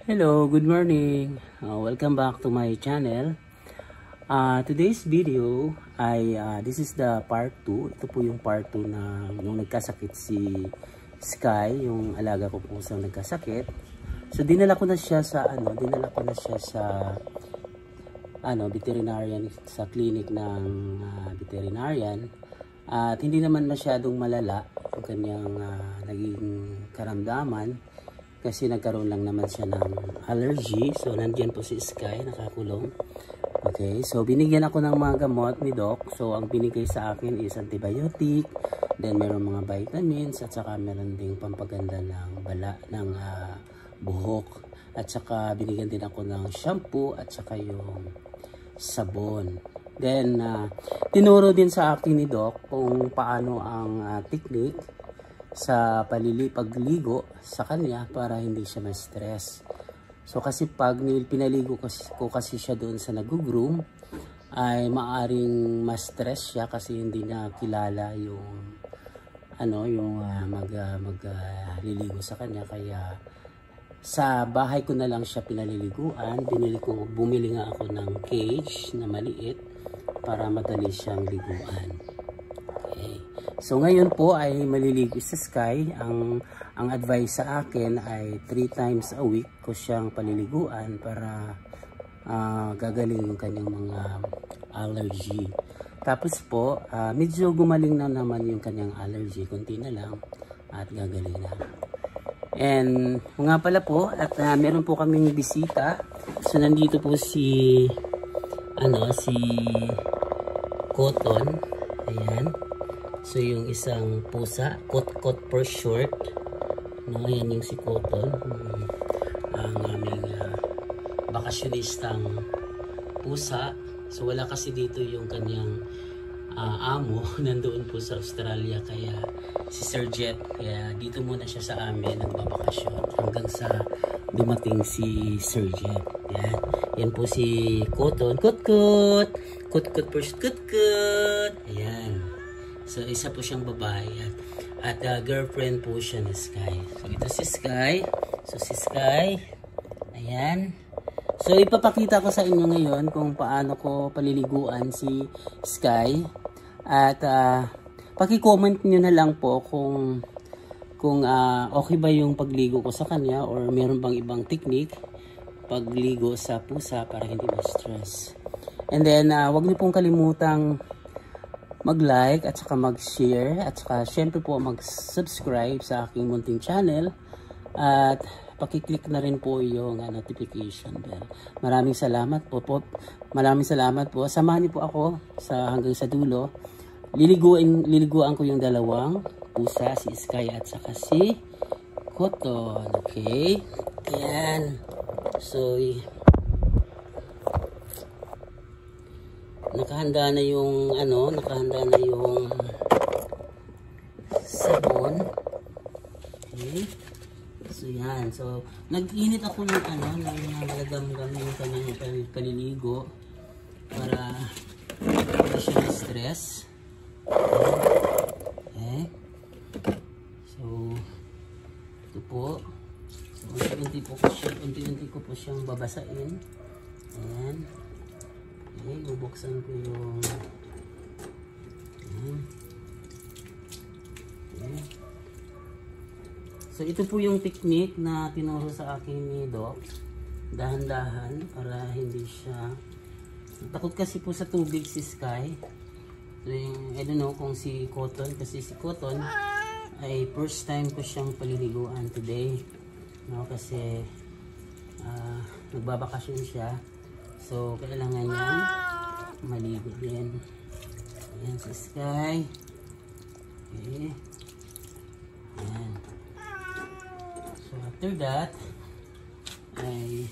Hello, good morning. Welcome back to my channel. Today's video ay this is the part 2. Ito po yung part 2 na nung nagkasakit si Sky, yung alaga ko po sa nagkasakit. So dinala ko na siya sa veterinarian, sa clinic ng veterinarian. At hindi naman masyadong malala ang kanyang naging karamdaman. Kasi nagkaroon lang naman siya ng allergy. So, nandiyan po si Sky, nakakulong. Okay, so binigyan ako ng mga gamot ni Doc. So, ang binigay sa akin is antibiotic. Then, meron mga vitamins. At saka meron ding pampaganda ng buhok. At saka binigyan din ako ng shampoo. At saka yung sabon. Then, tinuro din sa akin ni Doc kung paano ang technique sa pagligo sa kanya para hindi siya ma-stress. So kasi pag pinaligo ko kasi siya doon sa nag-groom, ay maaring ma-stress siya kasi hindi niya kilala yung magliligo sa kanya. Kaya sa bahay ko na lang siya pinaliliguan. Bumili nga ako ng cage na maliit para madali siyang liguan. So ngayon po ay maliligo sa Sky. Ang advice sa akin ay 3 times a week ko siyang paliliguan para gagaling yung kanyang mga allergy. Tapos po medyo gumaling na naman yung kanyang allergy, konti na lang at gagaling na. And nga pala po at meron po kaming bisita. So nandito po si Cotton. Ayan. So yung isang pusa, Kot for short. No, yan yung si Cotton. Ang aming bakasyonistang pusa. So wala kasi dito yung kanyang amo. Nandoon po sa Australia. Kaya si Sir Jet, kaya dito muna siya sa amin nagbabakasyon hanggang sa dumating si Sir Jet. Yan. Yan po si Cotton. Kot for short. Ayan. So, isa po siyang babae at girlfriend po siya ni Sky. So, ito si Sky. So, si Sky. Ayan. So, ipapakita ko sa inyo ngayon kung paano ko paliliguan si Sky. At paki-comment nyo na lang po kung okay ba yung pagligo ko sa kanya or meron bang ibang technique pagligo sa pusa para hindi ma-stress. And then, wag niyo pong kalimutang mag-like at saka mag-share at saka syempre po mag-subscribe sa aking munting channel at paki-click na rin po yung notification bell. Maraming salamat po. Maraming salamat po. Samahan niyo po ako hanggang sa dulo. Liliguan ko yung dalawang pusa, si Sky at saka si Cotton. Okay? Ayan. So, nakahanda na yung sabon. Okay. So yan. So nag-init ako ng nagdamdam yung kanyang paliligo para hindi siya stress. Okay. So ito po. So unti-unti ko po siyang babasain. Ayan. Okay, bubuksan ko yung okay. So ito po yung technique na tinuro sa akin ni Doc. Dahan-dahan para hindi siya takot kasi po sa tubig si Sky. So, I don't know kung si Cotton, kasi si Cotton ay first time ko siyang paliliguan today, no, kasi nagbabakasyon siya. So, kailangan niyan maligo din. Ayan si Sky. Okay. Ayan. So, after that, ay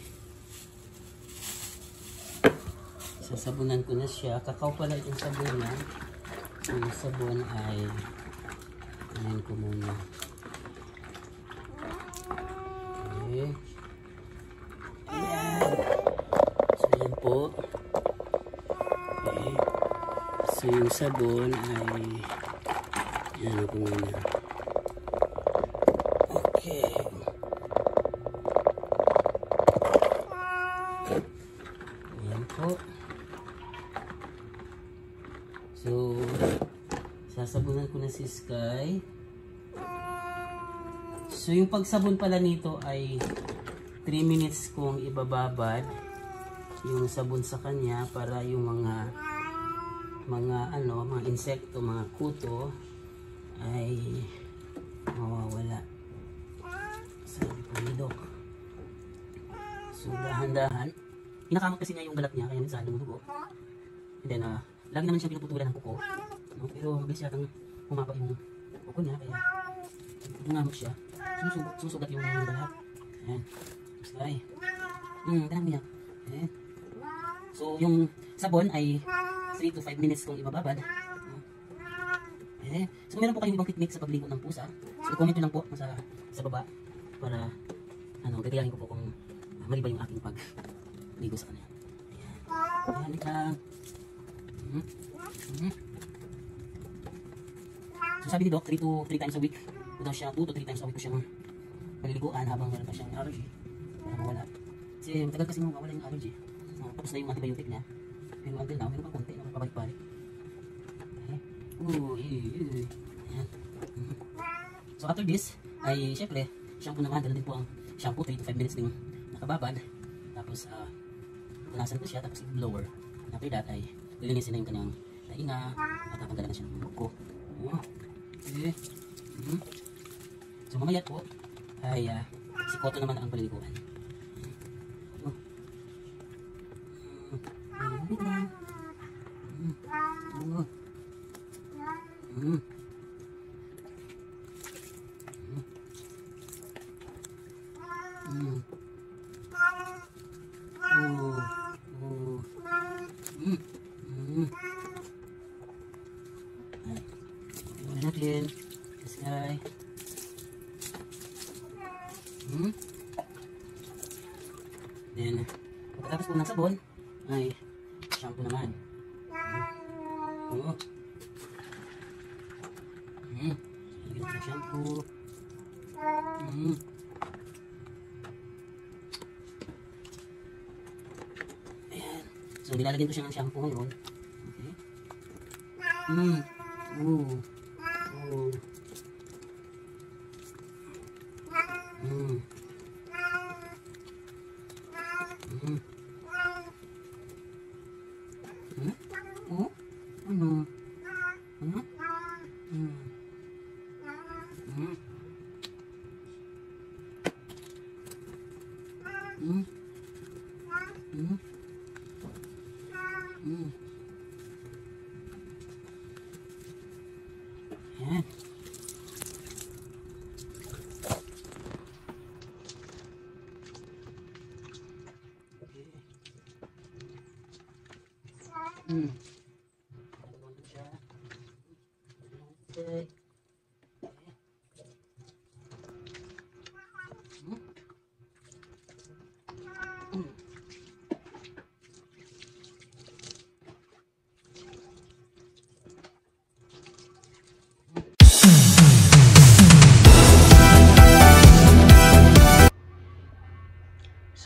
sasabunan ko na siya. Kakao pala itong sabunan. So, yung sabon ay ayan ko muna. Okay. Ayan. Ayan po. Okay. So yung sabon ay yan ko muna. Okay. po. So, sasabunan ko na si Sky. So, yung pagsabon pala nito ay 3 minutes kong ibababad yung sabon sa kanya para yung mga insekto, mga kuto ay mawawala. Sabi ko ni Doc. So, dahan-dahan. Pinakamot kasi niya yung balat niya, kaya minsan lumudugo. And then, lagi naman siya pinuputulan ng kuko. No? Pero mabilis yatang humaba yung kuko niya, kaya dungamot siya. Susugat yung balat. Ayan. Sky. Ganang niya. Ayan. So, yung sabon ay 3 to 5 minutes kung ibababad. So, meron po kayong ibang technique sa pagligo ng pusa. So, i-comment nyo lang po sa baba para gagayahin ko po kung mali ba yung aking pagligo sa kanya. Ayan. Ayan. So, sabi ni Doc, 3 times a week. 2 to 3 times a week po siyang paliliguan habang meron pa siyang allergy. Para mawala. Kasi matagal kasi mawala yung allergy. Tapos na yung antibiotic niya. Pero until now, meron pang konti. Pabalik-balik. Ayan. So after this, ay syempre, shampoo naman. Dala din po ang shampoo. 3 to 5 minutes din nakababad. Tapos, punasan ko siya. Tapos blower. After that, ay lilinisin na yung kanyang tainga. At tatanggalan na siya ng buko. Okay. So mamaya po, ay si Cotton naman ang paliliguan. Natin Sky. Then pagkatapos po ng sabon ay shampoo naman. Lagyan natin ng shampoo. Ayan. So nilalagyan ko siya ng shampoo ngayon. Ayan.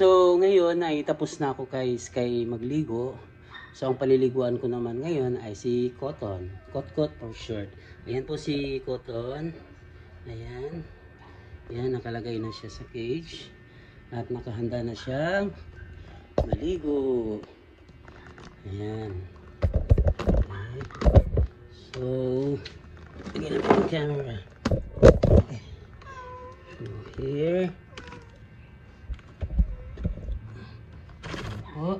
So, ngayon ay tapos na ako kay Sky magligo. So, ang paliliguan ko naman ngayon ay si Cotton. Kot-kot for short. Ayan po si Cotton. Ayan. Ayan, nakalagay na siya sa cage. At nakahanda na siyang maligo. Ayan. Okay. So, lagyan natin yung camera. Okay. So, here. Oh.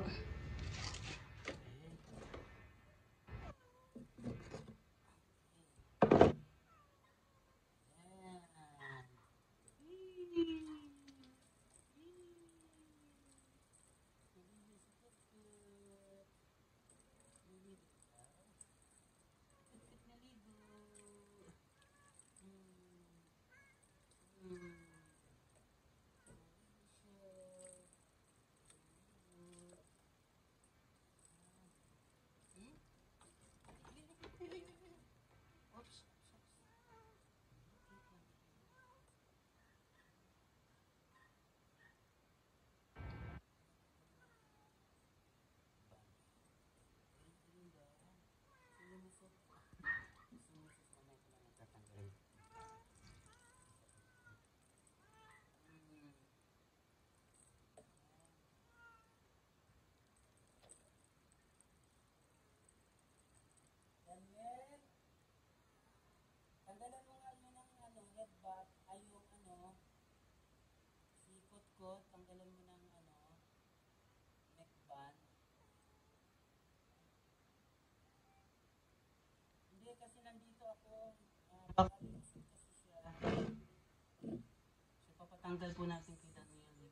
Tinanggal po natin, kita niyo yung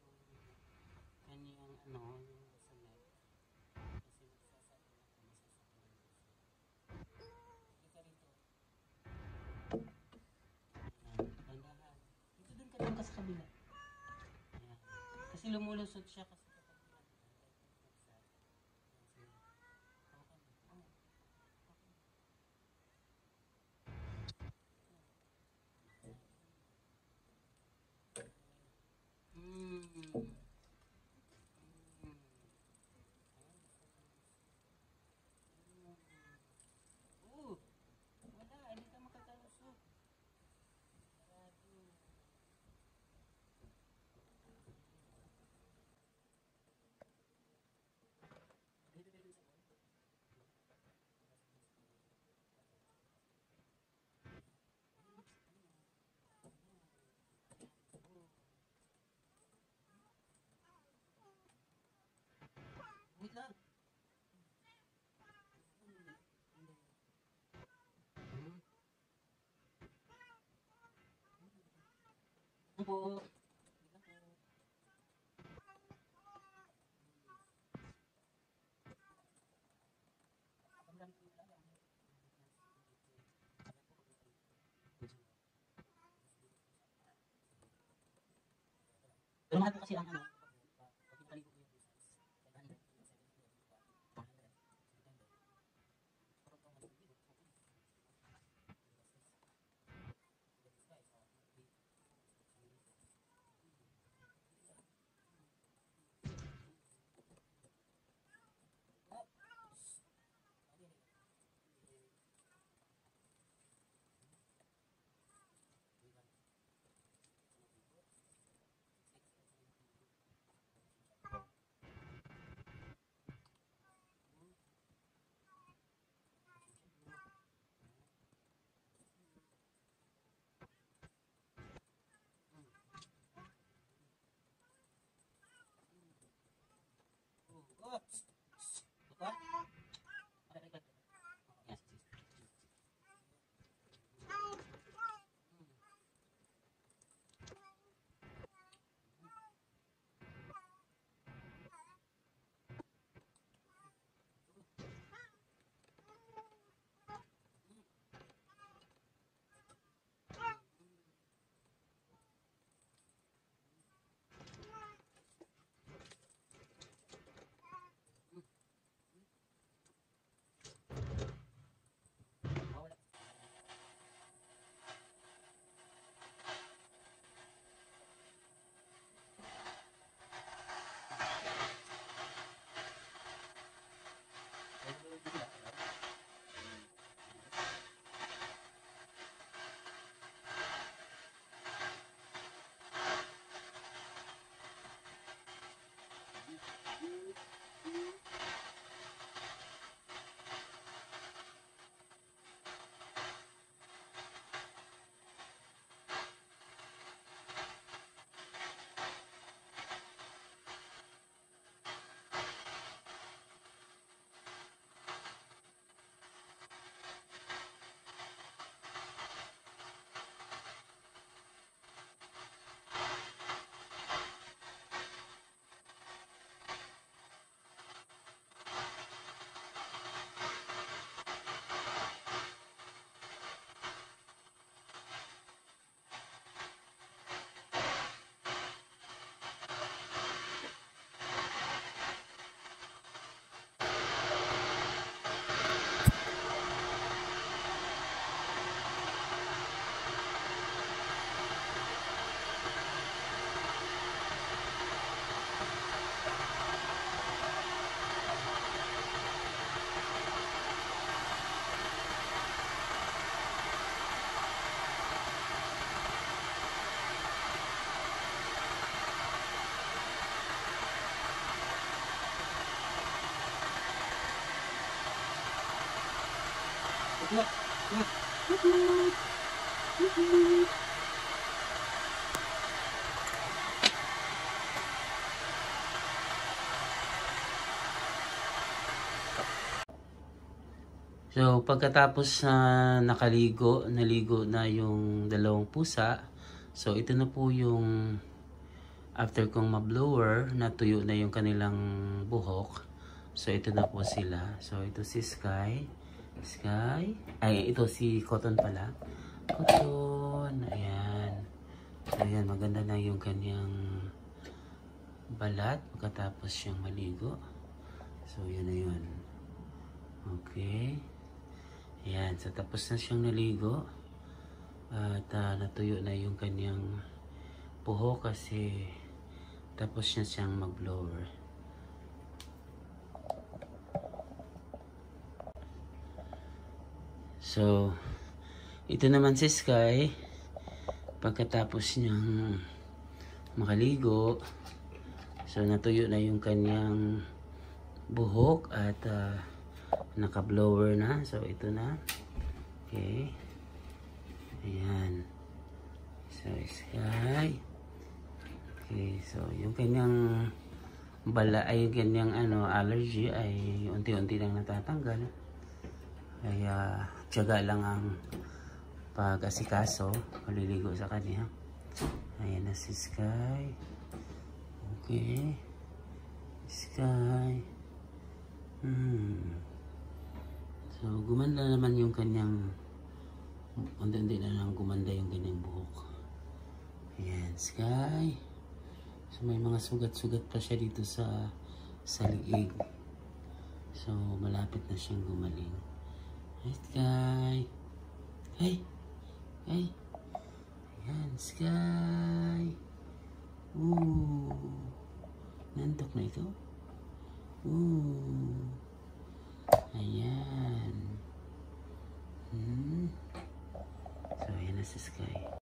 kanyang ano, yung sa neck. Kasi magsasakit na po, masasakit na po. Halika rito. Ayan, dandahan. Dito din ka doon ka sa kabila. Ayan. Kasi lumulusot siya kasi kapag tinanggal, kahit nagsa. Ayan, sige. Hawakan mo. Oh, hawakan mo. Mm. Oh, wala, hindi ka makakalusot. Sarado. Dito din sa wall. Wait lang. Ano po? Wait lang po. Pagdami ko lang. Pero mahal po kasi ang ano, pag pinapaligo ko yung business. Oh, buka. Look, look. So, pagkatapos na naligo na yung dalawang pusa, so ito na po yung after kong ma-blower, natuyo na yung kanilang buhok. So ito na po sila. So ito si Sky. Ay ito si Cotton pala. Cotton. Ayan. So ayan, maganda na yung kanyang balat pagkatapos siyang maligo. So yun na yun. Okay. Ayan. So tapos na siyang naligo. At natuyo na yung kanyang buhok kasi tapos niya siyang mag-blower. So ito naman si Sky. Pagkatapos niyang makaligo, so natuyo na yung kanyang buhok at naka-blower na. So ito na. Okay. Ayan. So Sky. Okay, so yung kanyang yung kanyang allergy ay unti-unti lang natatanggal. Kaya tiyaga lang ang pag-asikaso, maliligo sa kanya. Ayan na si Sky. Okay. Sky. So, gumanda naman yung kanyang, unti-unti na lang gumanda yung kanyang buhok. Ayan, Sky. So, may mga sugat-sugat pa siya dito sa liig. So, malapit na siyang gumaling. Hi, Sky. Hey. Hey. Ayan, Sky. Ooh. Nantok na ikaw? Ooh. Ayan. So, ayan na si Sky.